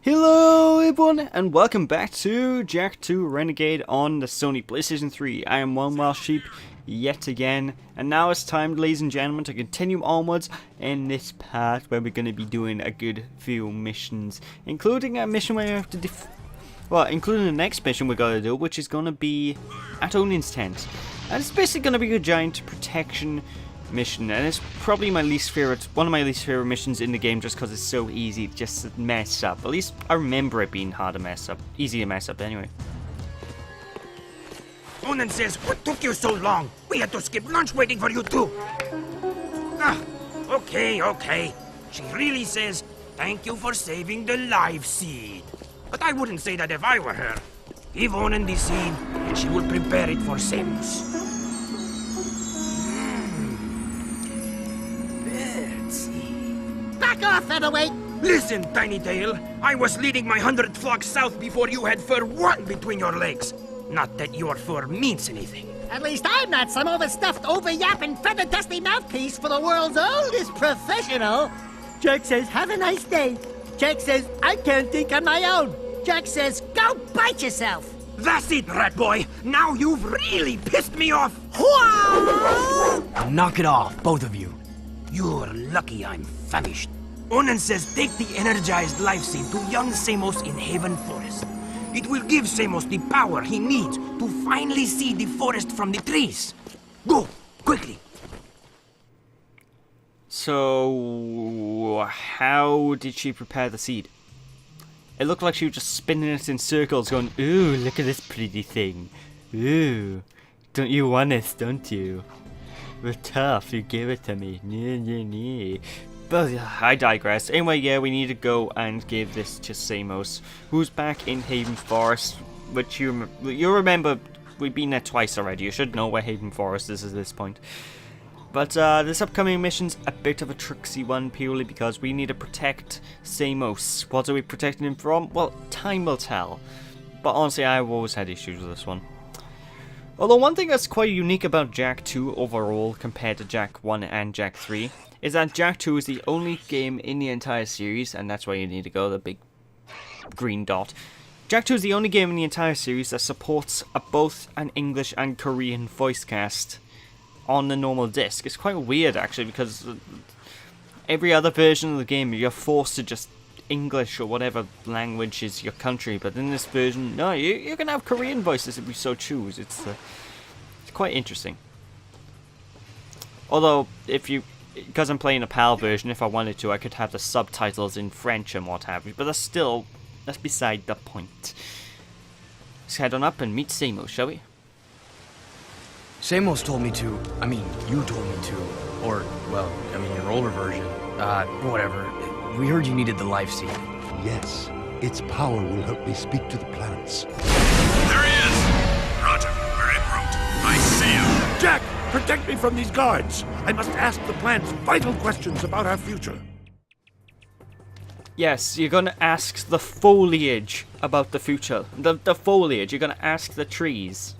Hello everyone and welcome back to Jak 2 Renegade on the Sony PlayStation 3. I am One Wild Sheep yet again, and now it's time, ladies and gentlemen, to continue onwards in this part where we're going to be doing a good few missions, including a mission where we have to including the next mission we're going to do, which is going to be at Onin's tent. And it's basically going to be a giant protection mission, and it's probably one of my least favorite missions in the game, just because it's so easy to just mess up. At least I remember it being hard to mess up, easy to mess up anyway. Onan says, what took you so long? We had to skip lunch waiting for you too. Okay. She really says, thank you for saving the live seed. But I wouldn't say that if I were her. Give Onan the seed, and she will prepare it for Samus. Back off, featherweight! Listen, Tiny Tail. I was leading my 100th flock south before you had fur one between your legs. Not that your fur means anything. At least I'm not some overstuffed, over-yapping, feather-dusty mouthpiece for the world's oldest professional. Jak says, have a nice day. Jak says, I can't think on my own. Jak says, go bite yourself. That's it, rat boy. Now you've really pissed me off. Knock it off, both of you. You're lucky I'm famished. Onan says take the energized life seed to young Samus in Haven Forest. It will give Samus the power he needs to finally see the forest from the trees. Go, quickly. So, how did she prepare the seed? It looked like she was just spinning it in circles, going, ooh, look at this pretty thing. Ooh, don't you want this, don't you? We're tough, you give it to me. But I digress. Anyway, yeah, we need to go and give this to Samus, who's back in Haven Forest, which you remember, we've been there twice already. You should know where Haven Forest is at this point. But this upcoming mission's a bit of a tricksy one, purely because we need to protect Samus. What are we protecting him from? Well, time will tell. But honestly, I've always had issues with this one. Although one thing that's quite unique about Jak 2 overall compared to Jak 1 and Jak 3 is that Jak 2 is the only game in the entire series, and that's where you need to go, the big green dot. Jak 2 is the only game in the entire series that supports both an English and Korean voice cast on the normal disc. It's quite weird actually, because every other version of the game you're forced to just English or whatever language is your country, but in this version, no, you can have Korean voices if you so choose. It's quite interesting. Although, because I'm playing a PAL version, if I wanted to, I could have the subtitles in French and what have you, but that's beside the point. Let's head on up and meet Samus, shall we? Samus told me to, you told me to, or, well, your older version, whatever. We heard you needed the life seed. Yes, its power will help me speak to the plants. There he is! Roger, we're en route. I see him. Jak, protect me from these guards. I must ask the plants vital questions about our future. Yes, you're gonna ask the foliage about the future. The foliage, you're gonna ask the trees.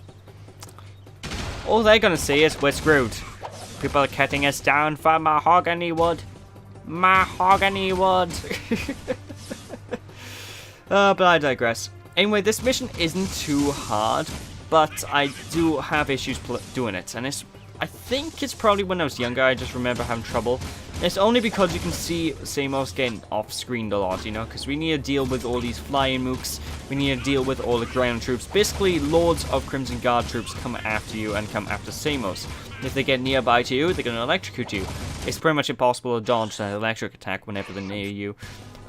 All they're gonna say is, we're screwed. People are cutting us down for mahogany wood. Mahogany wood. But I digress. Anyway, this mission isn't too hard, but I do have issues doing it, and I think it's probably when I was younger. I just remember having trouble. It's only because you can see Samus getting off-screened a lot, because we need to deal with all these flying mooks. We need to deal with all the ground troops. Basically, loads of Crimson Guard troops come after you and come after Samus. If they get nearby to you, they're going to electrocute you. It's pretty much impossible to dodge an electric attack whenever they're near you.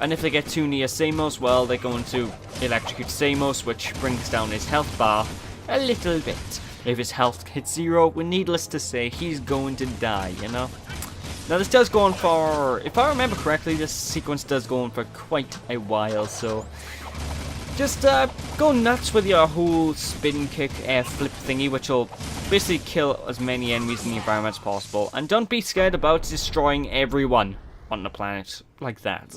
And if they get too near Samus, well, they're going to electrocute Samus, which brings down his health bar a little bit. If his health hits 0, well, needless to say, he's going to die, Now this does go on for, if I remember correctly, this sequence does go on for quite a while, so just go nuts with your whole spin kick air flip thingy, which will basically kill as many enemies in the environment as possible. And don't be scared about destroying everyone on the planet like that.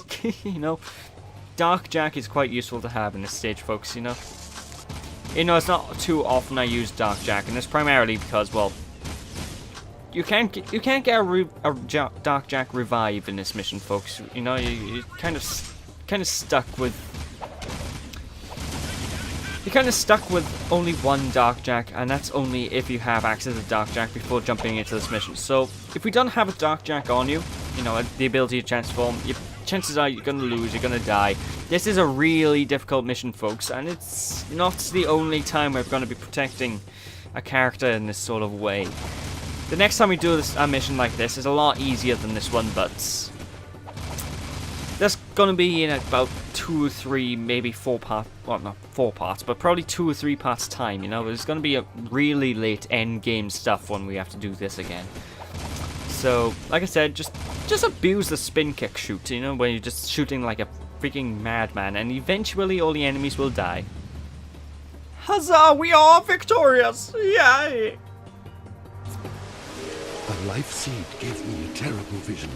Dark Jak is quite useful to have in this stage, folks, it's not too often I use Dark Jak, and it's primarily because, well, you can't get a Dark Jak revive in this mission, folks. You're kind of stuck with you're kind of stuck with only one Darkjack, and that's only if you have access to Darkjack before jumping into this mission. So if we don't have a Darkjack on you, you know, the ability to transform, chances are you're going to lose, you're going to die. This is a really difficult mission, folks, and it's not the only time we're going to be protecting a character in this sort of way. The next time we do a mission like this is a lot easier than this one, but there's going to be in about 2 or 3, maybe 4 parts, well, not 4 parts, but probably 2 or 3 parts time, you know. There's going to be a really late end game stuff when we have to do this again. So, like I said, just abuse the spin kick shoot, you know, where you're just shooting like a freaking madman, and eventually all the enemies will die. Huzzah, we are victorious! Yay! The life seed gave me a terrible vision.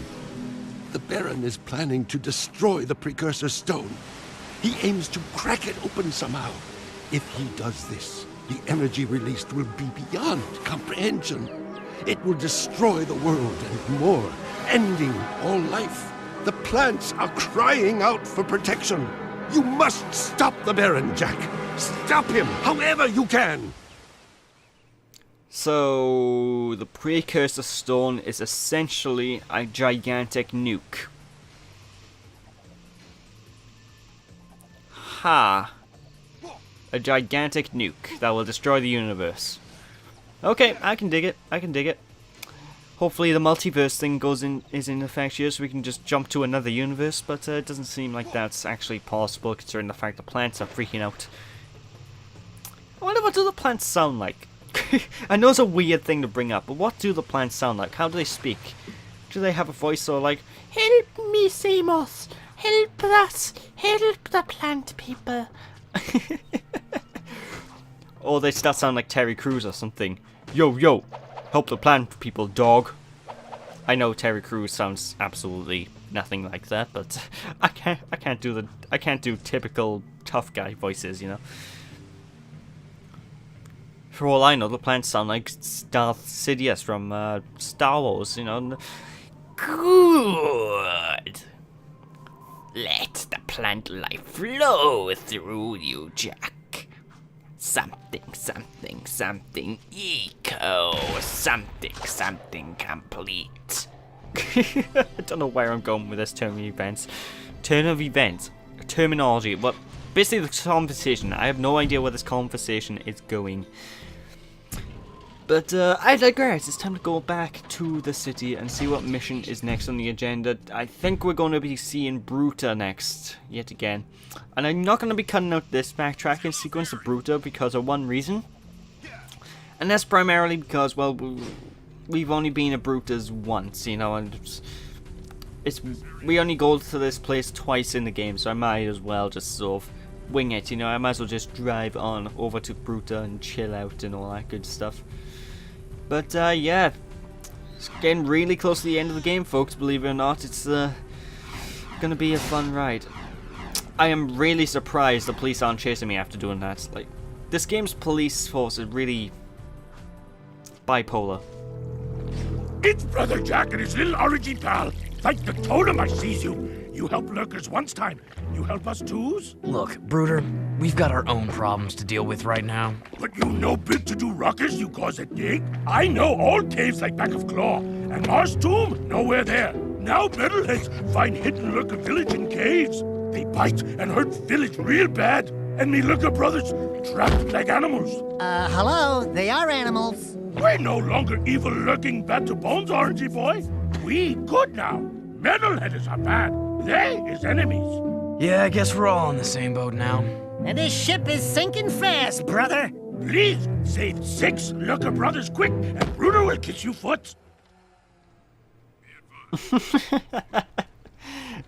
The Baron is planning to destroy the precursor stone. He aims to crack it open somehow. If he does this, the energy released will be beyond comprehension. It will destroy the world and more, ending all life. The plants are crying out for protection. You must stop the Baron, Jack. Stop him, however you can. So, the precursor stone is essentially a gigantic nuke. Ha! A gigantic nuke that will destroy the universe. Okay, I can dig it. I can dig it. Hopefully the multiverse thing is in effect here, so we can just jump to another universe, but it doesn't seem like that's actually possible considering the fact the plants are freaking out. I wonder what do the plants sound like? I know it's a weird thing to bring up, but what do the plants sound like? How do they speak? Do they have a voice sort of like, "Help me, Samos! Help us! Help the plant people!" Or they start sounding like Terry Crews or something. "Yo, yo! Help the plant people, dog!" I know Terry Crews sounds absolutely nothing like that, but I can't do typical tough guy voices, you know. For all I know, the plants sound like Darth Sidious from Star Wars, you know. Good. Let the plant life flow through you, Jack. Something, something, something eco. Something, something complete. I don't know where I'm going with this turn of events. Turn of events. Terminology. Well, basically the conversation. I have no idea where this conversation is going. But I digress. It's time to go back to the city and see what mission is next on the agenda. I think we're going to be seeing Bruta next, yet again. And I'm not going to be cutting out this backtracking sequence of Bruta because of one reason. And that's primarily because, well, we've only been at Bruta's once, you know, and we only go to this place twice in the game, so I might as well just sort of wing it, you know. I might as well just drive on over to Bruta and chill out and all that good stuff. But yeah, it's getting really close to the end of the game, folks, believe it or not. It's gonna be a fun ride. I am really surprised the police aren't chasing me after doing that. Like, this game's police force is really bipolar. It's Brother Jack and his little orangey pal. Thank the totem I sees you. You helped lurkers once time. You help us twos? Look, Brooder, we've got our own problems to deal with right now. But you no big to do ruckus you cause it dig? I know all caves like back of claw. And Mars Tomb, nowhere there. Now metalheads find hidden lurker village in caves. They bite and hurt village real bad. And me lurker brothers trapped like animals. Hello, they are animals. We're no longer evil lurking bad to bones, orangey boy. We good now. Metalheads are bad. They is enemies. Yeah, I guess we're all in the same boat now. And this ship is sinking fast, brother. Please, save 6 lurker brothers quick, and Bruder will kiss you foot.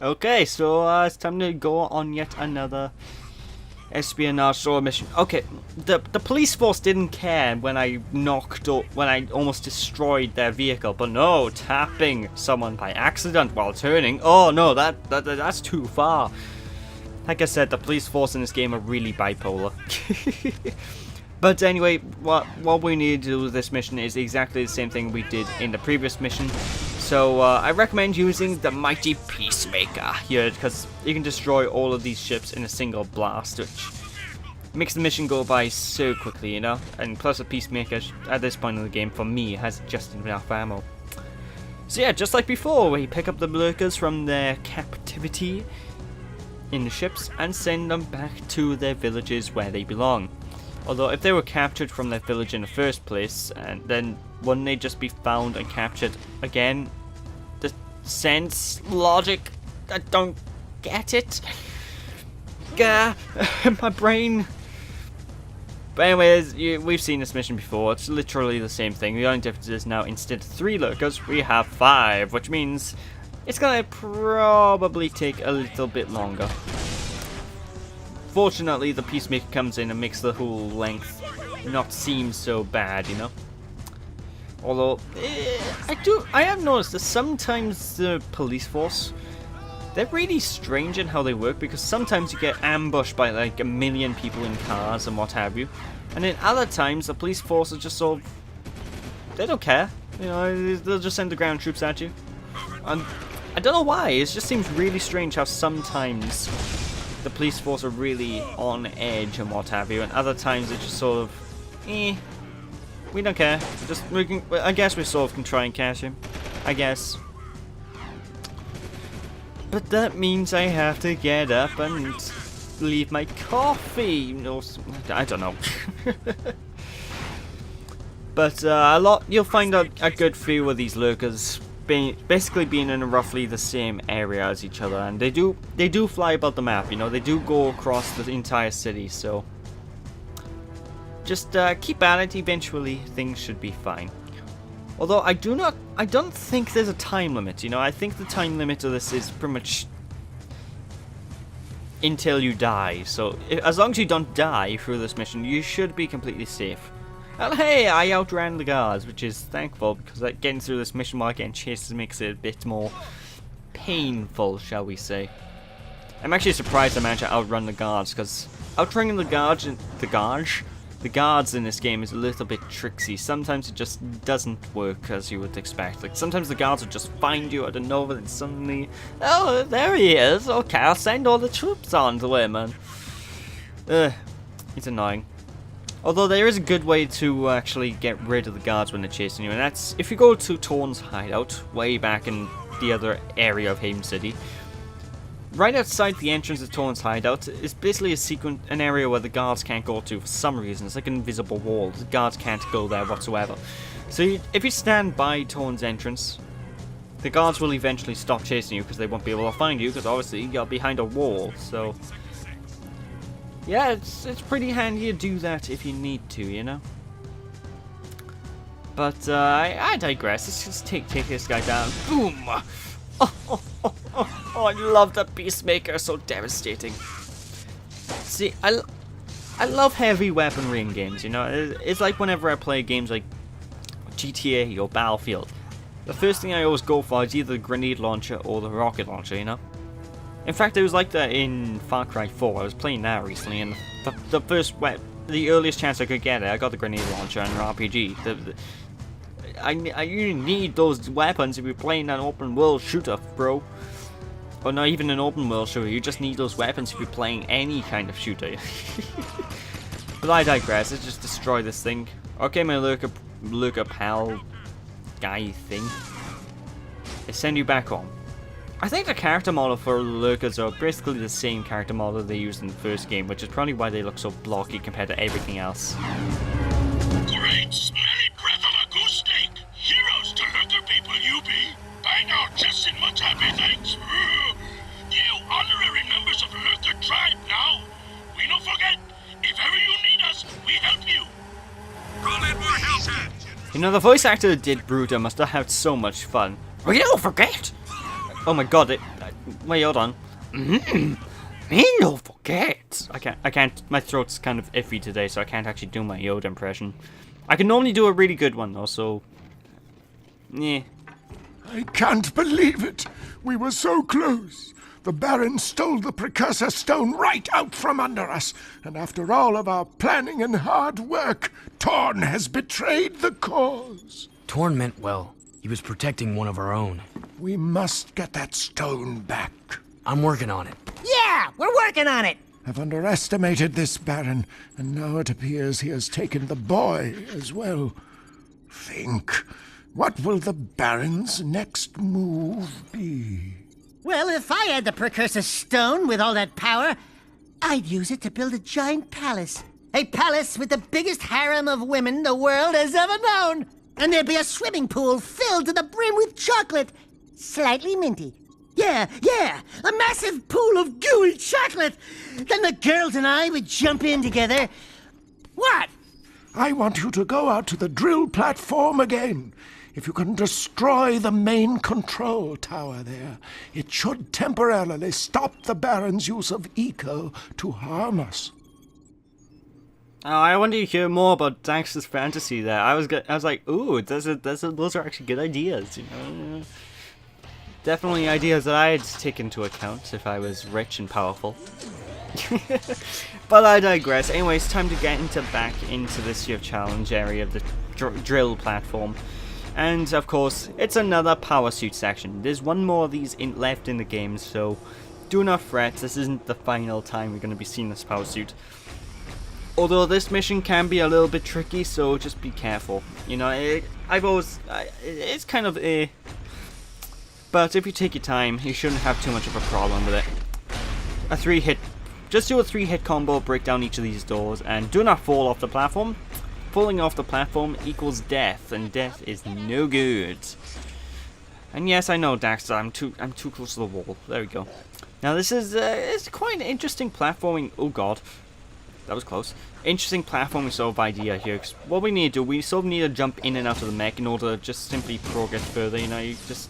Okay, so it's time to go on yet another espionage sort of mission. Okay, the police force didn't care when I almost destroyed their vehicle, but no, tapping someone by accident while turning. Oh no, that's too far. Like I said, the police force in this game are really bipolar. But anyway, what we need to do with this mission is exactly the same thing we did in the previous mission. So I recommend using the Mighty Peacemaker here, because you can destroy all of these ships in a single blast, which Makes the mission go by so quickly, you know? And plus a Peacemaker at this point in the game, for me, has just enough ammo. So yeah, just like before, we pick up the lurkers from their captivity in the ships and send them back to their villages where they belong. Although if they were captured from their village in the first place, and then wouldn't they just be found and captured again? The sense, logic, I don't get it. Gah, my brain. But anyways, we've seen this mission before. It's literally the same thing. The only difference is now instead of 3 lurkers, we have 5, which means it's gonna probably take a little bit longer. Fortunately, the Peacemaker comes in and makes the whole length not seem so bad, you know? Although, I have noticed that sometimes the police force, they're really strange in how they work, because sometimes you get ambushed by like a million people in cars and what have you, and then other times the police force is just sort of, they don't care, you know, they'll just send the ground troops at you. I don't know why, it just seems really strange how sometimes the police force are really on edge and what have you, and other times it's just sort of, we don't care, I guess we sort of can try and catch him, I guess. But that means I have to get up and leave my coffee. No, I don't know. But you'll find out a good few of these lurkers basically being in roughly the same area as each other, and they do fly about the map. You know, they do go across the entire city. So just keep at it. Eventually, things should be fine. Although I don't think there's a time limit, you know, I think the time limit of this is pretty much until you die, so as long as you don't die through this mission, you should be completely safe. And hey, I outran the guards, which is thankful, because getting through this mission while getting chased makes it a bit more painful, shall we say. I'm actually surprised I managed to outrun the guards, because outrunning the guards in this game is a little bit tricksy. Sometimes it just doesn't work as you would expect. Like, sometimes the guards will just find you out of nowhere and suddenly, oh, there he is. Okay, I'll send all the troops on to him, man. It's annoying. Although there is a good way to actually get rid of the guards when they're chasing you, and that's if you go to Torn's hideout, way back in the other area of Haven City. Right outside the entrance of Torn's hideout is basically an area where the guards can't go to for some reason. It's like an invisible wall. The guards can't go there whatsoever. So if you stand by Torn's entrance, the guards will eventually stop chasing you because they won't be able to find you, because obviously you're behind a wall. So yeah, it's pretty handy to do that if you need to, you know. But I digress. Let's just take this guy down. Boom! Oh, I love the Peacemaker, so devastating. See, I love heavy weaponry in games, you know. It's like whenever I play games like GTA or Battlefield, the first thing I always go for is either the grenade launcher or the rocket launcher, you know. In fact, it was like that in Far Cry 4. I was playing that recently, and the earliest chance I could get it, I got the grenade launcher and an RPG. You need those weapons if you're playing an open world shooter, bro. Or not even an open world shooter, you just need those weapons if you're playing any kind of shooter. But I digress, let's just destroy this thing. Okay, my lurker pal guy thing. Let's send you back home. I think the character model for lurkers are basically the same character model they used in the first game, which is probably why they look so blocky compared to everything else. Great smelly breath of a goose steak! Heroes to lurker people you be! By now, just in much happy thanks! You honorary members of the lurker tribe now! We don't forget, if ever you need us, we help you! Call in more help hands! You know, the voice actor that did Bruta must have had so much fun. We don't forget! Oh my god, wait, hold on. We don't forget! I can't, my throat's kind of iffy today, so I can't actually do my Yoda impression. I can normally do a really good one though, so yeah. I can't believe it. We were so close. The Baron stole the precursor stone right out from under us. And after all of our planning and hard work, Torn has betrayed the cause. Torn meant well. He was protecting one of our own. We must get that stone back. I'm working on it. Yeah, we're working on it. have underestimated this Baron, and now it appears he has taken the boy as well. Think, what will the Baron's next move be? Well, if I had the Precursor Stone with all that power, I'd use it to build a giant palace. A palace with the biggest harem of women the world has ever known. And there'd be a swimming pool filled to the brim with chocolate. Slightly minty. Yeah, a massive pool of gooey chocolate. Then the girls and I would jump in together. What? I want you to go out to the drill platform again. If you can destroy the main control tower there, it should temporarily stop the Baron's use of eco to harm us. Oh, I want to hear more about Dax's fantasy there. I was like, ooh, those are actually good ideas, you know. Definitely ideas that I'd take into account if I was rich and powerful. But I digress. Anyway, it's time to get back into this year challenge area of the drill platform. And of course, it's another power suit section. There's one more of these left in the game, so do not fret. This isn't the final time we're going to be seeing this power suit. Although this mission can be a little bit tricky, so just be careful. You know, it's kind of a... But if you take your time, you shouldn't have too much of a problem with it. Just do a 3-hit combo, break down each of these doors, and do not fall off the platform. Falling off the platform equals death, and death is no good. And yes, I know, Daxter, I'm too close to the wall. There we go. Now this is it's quite an interesting platforming. Oh god, that was close. Interesting platforming sort of idea here. 'Cause what we need to do, we sort of need to jump in and out of the mech in order to just simply progress further. You know, you just.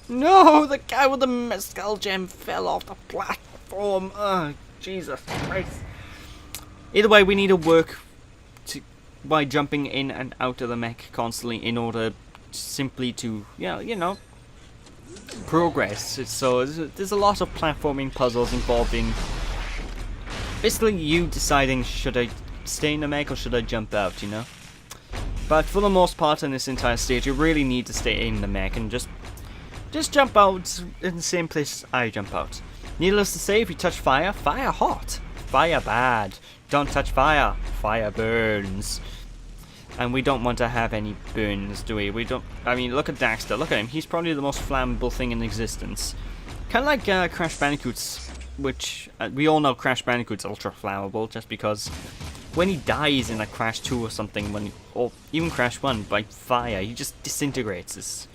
No, the guy with the mescal gem fell off the platform. Oh, Jesus Christ. Either way, we need to work by jumping in and out of the mech constantly in order simply to, you know, progress. So there's a lot of platforming puzzles involving basically you deciding, should I stay in the mech or should I jump out, you know? But for the most part in this entire stage, you really need to stay in the mech and just jump out in the same place I jump out. Needless to say, if you touch fire, fire hot, fire bad. Don't touch fire, fire burns. And we don't want to have any burns, do we? We don't. I mean, look at Daxter. Look at him. He's probably the most flammable thing in existence. Kind of like Crash Bandicoot's, which we all know Crash Bandicoot's ultra flammable, just because when he dies in a Crash 2 or something, or even Crash 1 by fire, he just disintegrates. It's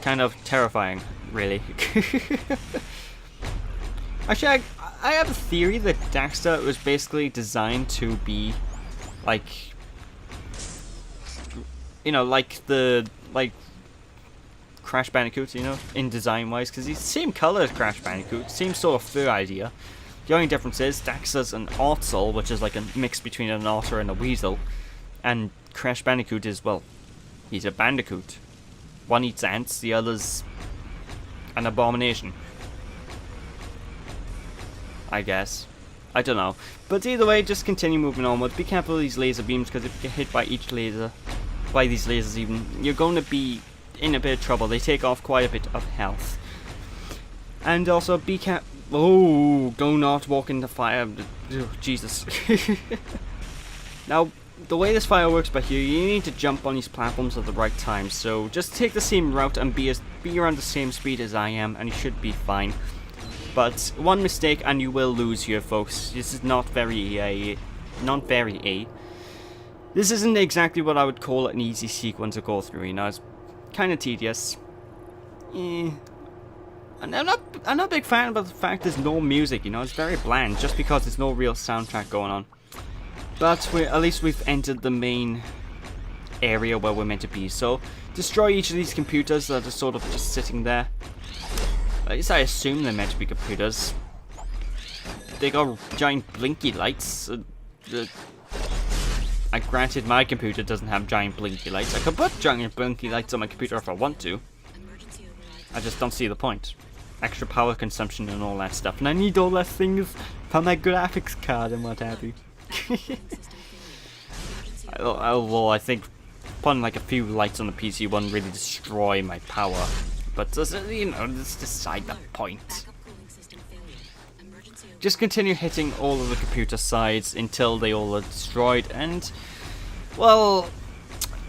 kind of terrifying, really. Actually, I have a theory that Daxter was basically designed to be like, you know, like Crash Bandicoot, you know, in design wise, because he's the same color as Crash Bandicoot, same sort of fur idea. The only difference is Daxter's an Otzel, which is like a mix between an otter and a weasel, and Crash Bandicoot is, well, he's a bandicoot. One eats ants, the other's an abomination, I guess. I don't know. But either way, just continue moving onward. Be careful of these laser beams, because if you get hit by these lasers even, you're going to be in a bit of trouble. They take off quite a bit of health. And also be careful. Oh, do not walk into fire. Oh, Jesus. Now, the way this fire works by here, you need to jump on these platforms at the right time. So just take the same route and be around the same speed as I am, and you should be fine. But one mistake and you will lose here, folks. This is not very This isn't exactly what I would call an easy sequence to go through, you know. It's kind of tedious. And I'm not a big fan about the fact there's no music, you know. It's very bland, just because there's no real soundtrack going on. But at least we've entered the main area where we're meant to be. So destroy each of these computers that are sort of just sitting there. At least I assume they're meant to be computers. They got giant blinky lights. Granted, my computer doesn't have giant blinky lights. I could put giant blinky lights on my computer if I want to. I just don't see the point. Extra power consumption and all that stuff. And I need all those things for my graphics card and what have you. Although I think putting like a few lights on the PC wouldn't really destroy my power. But, you know, that's beside the point. just continue hitting all of the computer sides until they all are destroyed, and, well,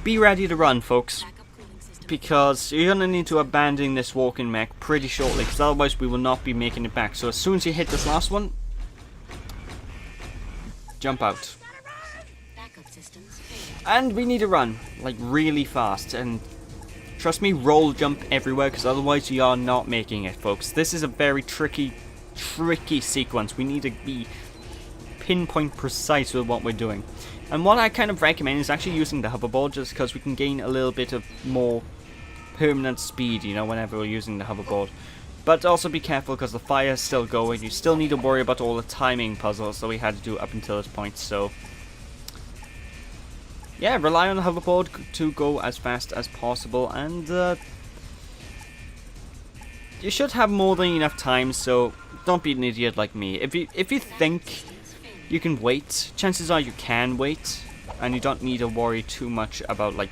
be ready to run, folks. Because you're going to need to abandon this walking mech pretty shortly, because otherwise we will not be making it back. So as soon as you hit this last one, jump out. And we need to run, like, really fast, and trust me, roll jump everywhere, because otherwise you are not making it, folks. This is a very tricky sequence. We need to be pinpoint precise with what we're doing. And what I kind of recommend is actually using the hoverboard, just because we can gain a little bit of more permanent speed, you know, whenever we're using the hoverboard. But also be careful, because the fire is still going. You still need to worry about all the timing puzzles that we had to do up until this point, so yeah, rely on the hoverboard to go as fast as possible, and you should have more than enough time, so don't be an idiot like me. If you think you can wait, chances are you can wait, and you don't need to worry too much about, like,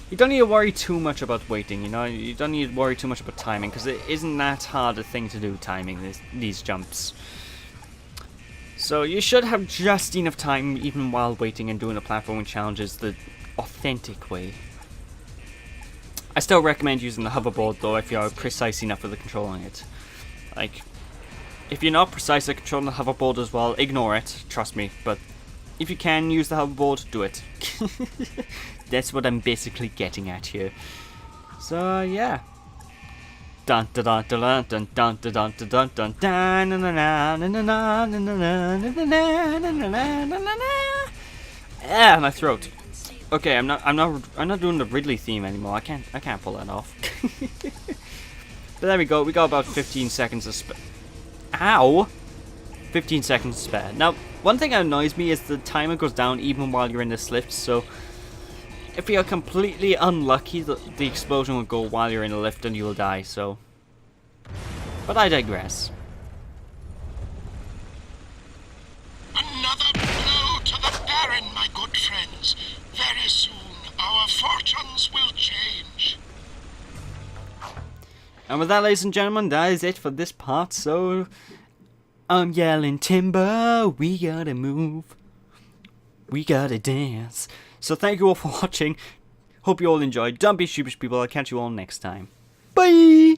you don't need to worry too much about waiting, you know, you don't need to worry too much about timing, because it isn't that hard a thing to do, timing these jumps. So you should have just enough time even while waiting and doing the platforming challenges the authentic way. I still recommend using the hoverboard though if you're precise enough with the controlling it. Like, if you're not precise at controlling the hoverboard as well, ignore it, trust me. But if you can use the hoverboard, do it. That's what I'm basically getting at here. So yeah. Dun dun dun dun dun dun dun dun dun dun dun. Ah, my throat. Okay, I'm not doing the Ridley theme anymore. I can't pull that off. But there we go. We got about 15 seconds of spare. Ow! 15 seconds to spare. Now, one thing that annoys me is the timer goes down even while you're in this lift. So, if you're completely unlucky, the explosion will go while you're in the lift and you'll die. So, but I digress. Another blow to the Baron, my good friends. Very soon, our fortunes will change. And with that, ladies and gentlemen, that is it for this part. So, I'm yelling timber, we gotta move, we gotta dance. So thank you all for watching. Hope you all enjoyed. Don't be stupid people. I'll catch you all next time. Bye!